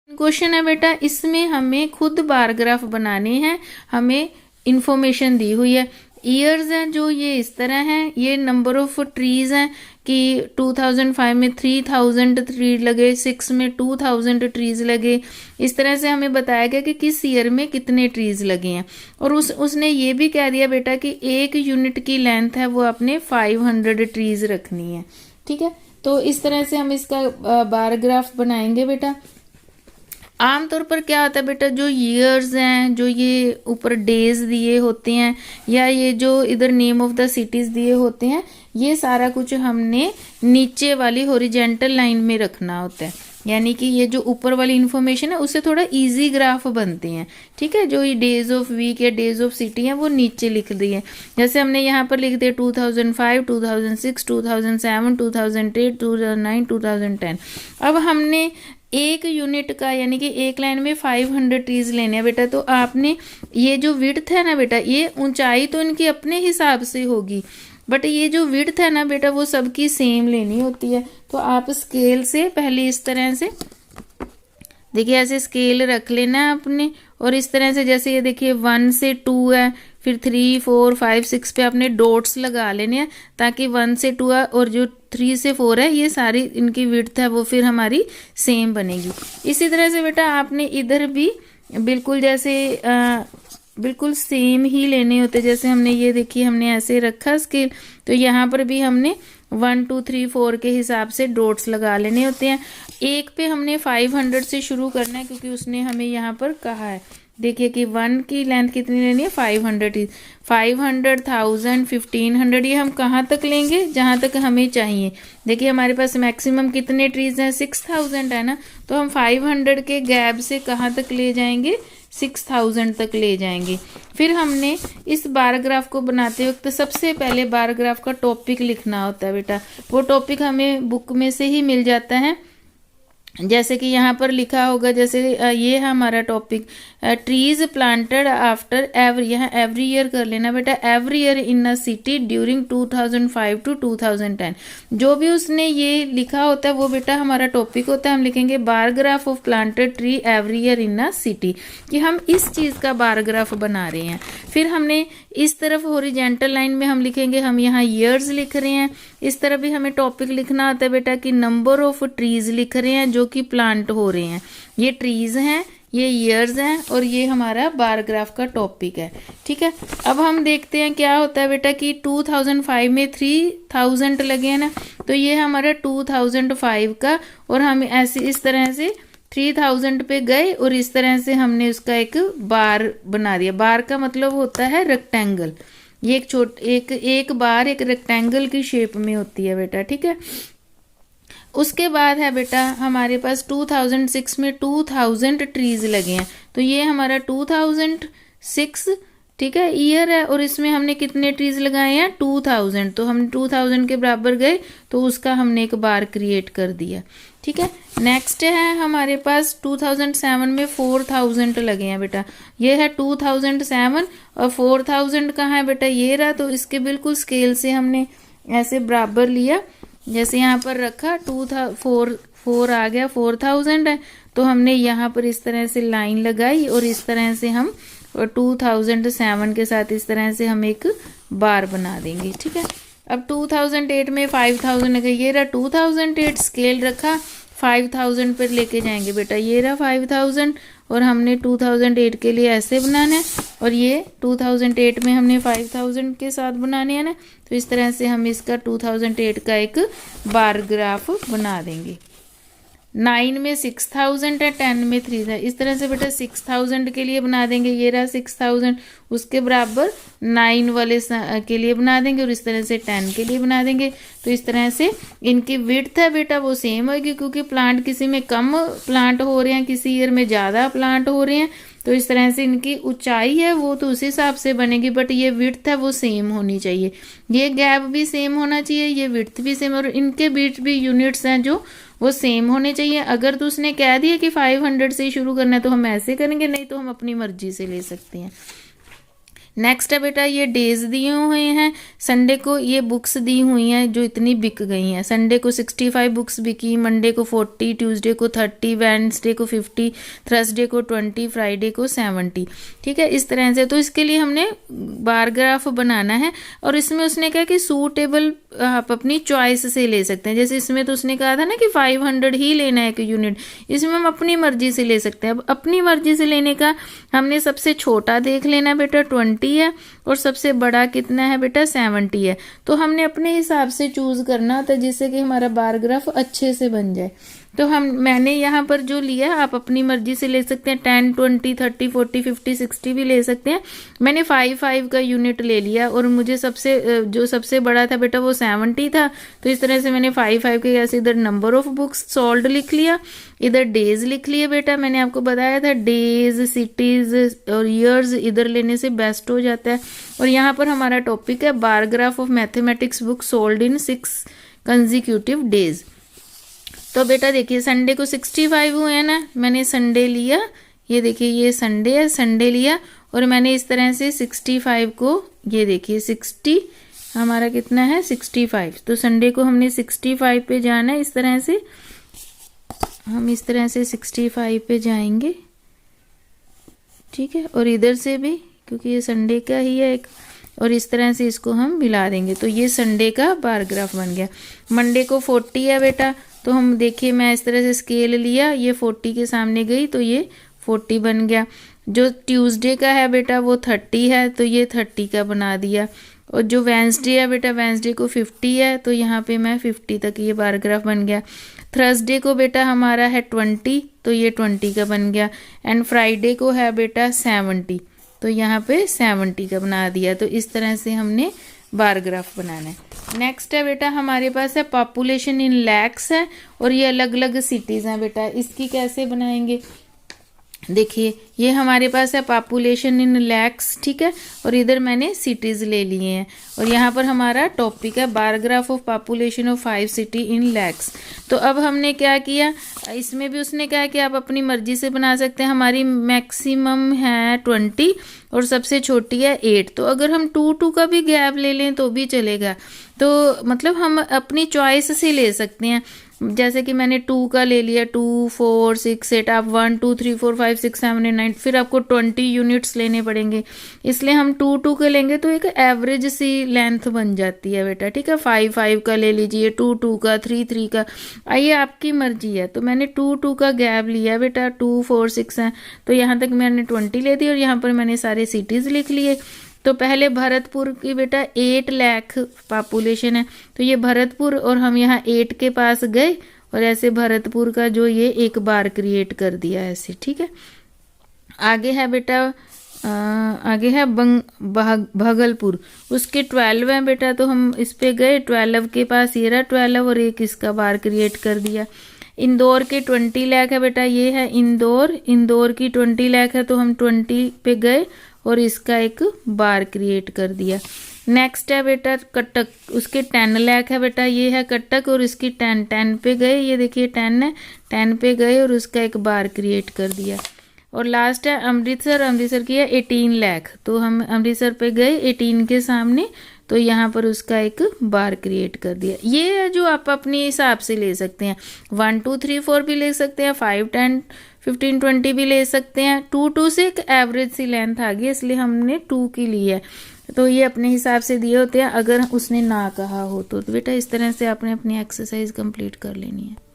Question है बेटा, इसमें हमें खुद बार ग्राफ बनाने हैं, हमें इंफॉर्मेशन दी हुई है। ईयर्स हैं जो ये इस तरह हैं, ये नंबर ऑफ ट्रीज हैं कि 2005 में 3000 ट्री लगे, 6 में 2000 ट्रीज लगे। इस तरह से हमें बताया गया कि किस ईयर में कितने ट्रीज लगे हैं। और उसने ये भी कह दिया बेटा कि 1 यूनिट की लेंथ है वो आपने 500 ट्रीज रखनी है। ठीक है, तो इस तरह से हम इसका बार ग्राफ बनाएंगे बेटा। आमतौर पर क्या होता है बेटा, जो ईयर्स हैं, जो ये ऊपर डेज दिए होते हैं या ये जो इधर नेम ऑफ द सिटीज दिए होते हैं, ये सारा कुछ हमने नीचे वाली हॉरिजेंटल लाइन में रखना होता है। यानी कि ये जो ऊपर वाली इंफॉर्मेशन है उससे थोड़ा इजी ग्राफ बनते हैं। ठीक है, जो ये डेज ऑफ वीक या डेज ऑफ सिटी है वो नीचे लिख दिए। जैसे हमने यहाँ पर लिख दिया 2005, 2006, 2007, 2008, 2009, 2010। अब हमने 1 यूनिट का यानी कि एक लाइन में 500 ट्रीज लेने हैं बेटा। तो आपने ये जो विड्थ है ना बेटा, ये ऊंचाई तो इनकी अपने हिसाब से होगी, बट ये जो विड्थ है ना बेटा वो सबकी सेम लेनी होती है। तो आप स्केल से पहले इस तरह से देखिए, ऐसे स्केल रख लेना है आपने, और इस तरह से जैसे ये देखिए 1 से 2 है, फिर 3, 4, 5, 6 पे आपने डॉट्स लगा लेने हैं ताकि 1 से 2 है और जो 3 से 4 है ये सारी इनकी विड्थ है वो फिर हमारी सेम बनेगी। इसी तरह से बेटा आपने इधर भी बिल्कुल जैसे बिल्कुल सेम ही लेने होते। जैसे हमने ये देखिए हमने ऐसे रखा स्केल, तो यहाँ पर भी हमने 1, 2, 3, 4 के हिसाब से डॉट्स लगा लेने होते हैं। एक पे हमने 500 से शुरू करना है क्योंकि उसने हमें यहाँ पर कहा है। देखिए कि 1 की लेंथ कितनी लेनी है, 500। 500, 1000, 1500 ये हम कहाँ तक लेंगे, जहाँ तक हमें चाहिए। देखिए हमारे पास मैक्सिमम कितने ट्रीज हैं, 6000 है ना, तो हम 500 के गैप से कहाँ तक ले जाएंगे, 6000 तक ले जाएंगे। फिर हमने इस बार ग्राफ को बनाते वक्त सबसे पहले बार ग्राफ का टॉपिक लिखना होता है बेटा। वो टॉपिक हमें बुक में से ही मिल जाता है। जैसे कि यहाँ पर लिखा होगा, जैसे ये है हमारा topic, trees planted after every, यहाँ एवरी ईयर कर लेना बेटा, every year in a city during 2005 to 2010। जो भी उसने ये लिखा होता है वो बेटा हमारा टॉपिक होता है। हम लिखेंगे bar graph of planted tree every year in a city, कि हम इस चीज का बार ग्राफ बना रहे हैं। फिर हमने इस तरफ हॉरिजेंटल लाइन में हम लिखेंगे, हम यहाँ ईयर्स लिख रहे हैं। इस तरफ भी हमें टॉपिक लिखना होता है बेटा कि नंबर ऑफ ट्रीज लिख रहे हैं जो कि प्लांट हो रहे हैं। ये ट्रीज हैं, ये ईयर्स हैं, और ये हमारा बार ग्राफ का टॉपिक है। ठीक है, अब हम देखते हैं क्या होता है बेटा कि 2005 में 3000 लगे हैं ना, तो ये हमारा 2005 का, और हम ऐसे इस तरह से 3000 पे गए और इस तरह से हमने उसका एक बार बना दिया। बार का मतलब होता है रेक्टेंगल। ये एक बार एक रेक्टेंगल की शेप में होती है बेटा। ठीक है, उसके बाद है बेटा हमारे पास 2006 में 2000 ट्रीज लगे हैं, तो ये हमारा 2006 ठीक है ईयर है, और इसमें हमने कितने ट्रीज लगाए हैं, 2000। तो हम 2000 के बराबर गए तो उसका हमने एक बार क्रिएट कर दिया। ठीक है, नेक्स्ट है हमारे पास 2007 में 4000 लगे हैं बेटा। ये है 2007 और 4000 कहाँ है बेटा, ये रहा। तो इसके बिल्कुल स्केल से हमने ऐसे बराबर लिया, जैसे यहाँ पर रखा 4 आ गया, 4000 है, तो हमने यहाँ पर इस तरह से लाइन लगाई और इस तरह से हम 2007 के साथ इस तरह से हम एक बार बना देंगे। ठीक है, अब 2008 में 5000 लगे, ये रहा 2008, स्केल रखा 5000 पर लेके जाएंगे बेटा, ये रहा 5000, और हमने 2008 के लिए ऐसे बनाना है, और ये 2008 में हमने 5000 के साथ बनाने हैं ना, तो इस तरह से हम इसका 2008 का एक बार ग्राफ बना देंगे। 9 में 6000 है, 10 में 3 है, इस तरह से बेटा 6000 के लिए बना देंगे, ये रहा 6000, उसके बराबर 9 वाले के लिए बना देंगे, और इस तरह से 10 के लिए बना देंगे। तो इस तरह से इनकी विड्थ है बेटा वो सेम होगी, क्योंकि प्लांट किसी में कम प्लांट हो रहे हैं, किसी ईयर में ज़्यादा प्लांट हो रहे हैं, तो इस तरह से इनकी ऊंचाई है वो तो उस हिसाब से बनेगी, बट ये विड्थ है वो सेम होनी चाहिए, ये गैप भी सेम होना चाहिए, ये विड्थ भी सेम, और इनके बीच भी यूनिट्स हैं जो वो सेम होने चाहिए। अगर तो उसने कह दिया कि 500 से शुरू करना है तो हम ऐसे करेंगे, नहीं तो हम अपनी मर्जी से ले सकते हैं। नेक्स्ट है बेटा ये डेज दिए हुए हैं। संडे को ये बुक्स दी हुई हैं जो इतनी बिक गई हैं। संडे को 65 बुक्स बिकी, मंडे को 40, ट्यूसडे को 30, वेडनेसडे को 50, थर्सडे को 20, फ्राइडे को 70। ठीक है, इस तरह से। तो इसके लिए हमने बार ग्राफ बनाना है और इसमें उसने कहा कि सूटेबल आप अपनी चॉइस से ले सकते हैं। जैसे इसमें तो उसने कहा था ना कि 500 ही लेना है एक यूनिट, इसमें हम अपनी मर्जी से ले सकते हैं। अब अपनी मर्जी से लेने का हमने सबसे छोटा देख लेना बेटा 20 है और सबसे बड़ा कितना है बेटा 70 है। तो हमने अपने हिसाब से चूज करना होता है जिससे कि हमारा बार ग्राफ अच्छे से बन जाए। तो मैंने यहाँ पर जो लिया, आप अपनी मर्जी से ले सकते हैं, 10, 20, 30, 40, 50, 60 भी ले सकते हैं। मैंने 5 का यूनिट ले लिया और मुझे सबसे बड़ा था बेटा वो 70 था। तो इस तरह से मैंने 5 के जैसे इधर नंबर ऑफ बुक्स सोल्ड लिख लिया, इधर डेज लिख लिए बेटा। मैंने आपको बताया था डेज, सिटीज और ईयर्स इधर लेने से बेस्ट हो जाता है। और यहाँ पर हमारा टॉपिक है bar graph of mathematics book sold in 6 consecutive days. तो बेटा देखिए संडे को 65 हुए हैं ना, मैंने संडे लिया, ये देखिए ये संडे है, संडे लिया और मैंने इस तरह से 65 को, ये देखिए 60 हमारा कितना है 65। तो संडे को हमने 65 पे जाना है। इस तरह से हम इस तरह से 65 पे जाएंगे। ठीक है, और इधर से भी क्योंकि ये संडे का ही है एक, और इस तरह से इसको हम मिला देंगे। तो ये संडे का बार ग्राफ बन गया। मंडे को 40 है बेटा, तो हम देखिए मैं इस तरह से स्केल लिया, ये 40 के सामने गई तो ये 40 बन गया। जो ट्यूसडे का है बेटा वो 30 है, तो ये 30 का बना दिया। और जो वेंसडे है बेटा, वेंसडे को 50 है, तो यहाँ पे मैं 50 तक ये बार ग्राफ बन गया। थर्सडे को बेटा हमारा है 20, तो ये 20 का बन गया। एंड फ्राइडे को है बेटा 70, तो यहाँ पे 70 का बना दिया। तो इस तरह से हमने बार ग्राफ बनाना है। नेक्स्ट है बेटा हमारे पास है पॉपुलेशन इन लैक्स है और ये अलग अलग सिटीज हैं बेटा। इसकी कैसे बनाएंगे, देखिए ये हमारे पास है पॉपुलेशन इन लैक्स, ठीक है, और इधर मैंने सिटीज ले लिए हैं। और यहाँ पर हमारा टॉपिक है bar graph of population of 5 city in lakhs. तो अब हमने क्या किया, इसमें भी उसने कहा कि आप अपनी मर्जी से बना सकते हैं। हमारी मैक्सिमम है 20 और सबसे छोटी है 8। तो अगर हम 2 का भी गैप ले लें तो भी चलेगा। तो मतलब हम अपनी चॉइस से ले सकते हैं। जैसे कि मैंने 2 का ले लिया, 2, 4, 6, 8, आप 1, 2, 3, 4, 5, 6, 7, 8, 9, फिर आपको 20 यूनिट्स लेने पड़ेंगे। इसलिए हम 2 के लेंगे तो एक एवरेज सी लेंथ बन जाती है बेटा। ठीक है, 5 का ले लीजिए, 2 का, 3 का, आइए आपकी मर्जी है। तो मैंने 2 का गैप लिया बेटा, 2, 4, 6 है, तो यहाँ तक मैंने 20 ले दी और यहाँ पर मैंने सारे सिटीज लिख लिए। तो पहले भरतपुर की बेटा 8 लाख पॉपुलेशन है, तो ये भरतपुर, और हम यहाँ 8 के पास गए और ऐसे भरतपुर का जो ये एक बार क्रिएट कर दिया ऐसे। ठीक है, आगे है बेटा आगे है भागलपुर, उसके 12 है बेटा, तो हम इस पे गए, 12 के पास ये रहा 12 और एक इसका बार क्रिएट कर दिया। इंदौर के 20 लाख है बेटा, ये है इंदौर की 20 लाख है, तो हम 20 पे गए और इसका एक बार क्रिएट कर दिया। नेक्स्ट है बेटा कटक, उसके 10 लाख है बेटा, ये है कटक और इसकी 10 पे गए, ये देखिए 10 है, 10 पे गए और उसका एक बार क्रिएट कर दिया। और लास्ट है अमृतसर की है 18 लाख, तो हम अमृतसर पे गए 18 के सामने, तो यहाँ पर उसका एक बार क्रिएट कर दिया। ये है जो आप अपने हिसाब से ले सकते हैं। 1, 2, 3, 4 भी ले सकते हैं, 5, 10, 15, 20 भी ले सकते हैं। 2 से एक एवरेज सी लेंथ आ गई, इसलिए हमने 2 की ली है। तो ये अपने हिसाब से दिए होते हैं, अगर उसने ना कहा हो तो बेटा इस तरह से आपने अपनी एक्सरसाइज कंप्लीट कर लेनी है।